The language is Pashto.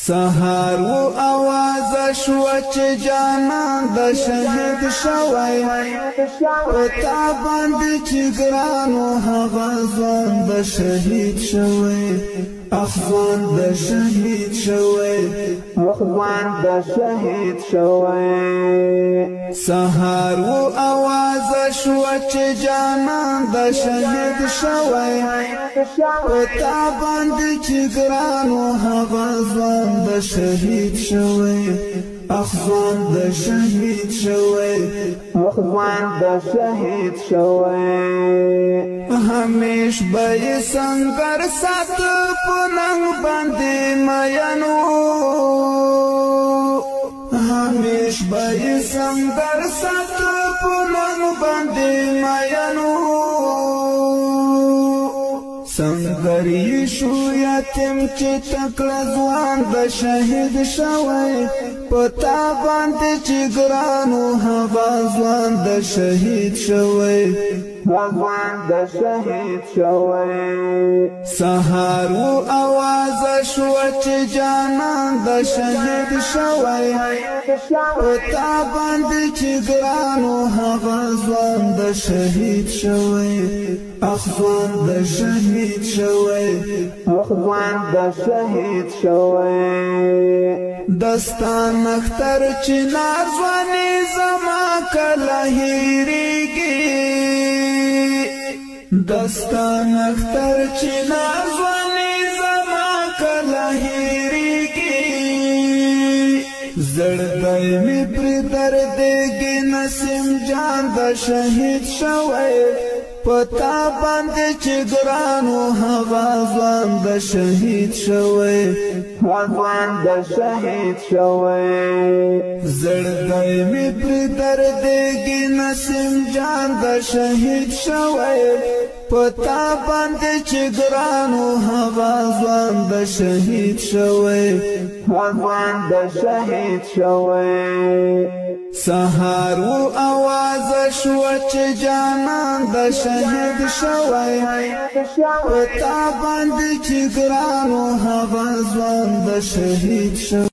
سهار و आवाज شو چې جانان د شهید شوی پتا باندې چې ګرانو هغه ځان د شهید شوی اخوان د شهید شوی اخوان د شهید شوی سهار و आवाज شو چې جانان د شهید شوی پتا باندې چې ګرانو هغه ځان د شهید شوی اخوان د شهید شوی اخوان د شهید شوی همیش به سنگر سات پننګ باندې مینو همیش به سنگر سات پننګ باندې مینو سنگری شو یتیم چې تکړه ځوان د شهید شوی پتا باندې چې ګرانو هغه ځوان د شهید شوی ځوان د شهید شوی سهار و आवाज شو چې جانان د شهید شوی پتا باندې چې ګرانو هغه ځوان د شهید شوی اخوان د شهید شوی اخوان د شهید شوی دستان اختر چنار ځواني زما کله هېرېږي دستان اختر چنار ځواني زما کله هېرېږي زړګی مې پرې دردېږي نسیم جان د شهید شوی پتا باندې چې ګرانو هغه ځوان د شهید شوی ځوان د شهید شوی زړګی مې پرې دردېږي نسیم جان د شهید شوی پتا باندې چې ګرانو هغه ځوان د شهید شوی ځوان د شهید شوی سهار و आवाज شو چې جانان د شهید شوی پتا باندې چې ګرانو هغه ځوان د شهید شوی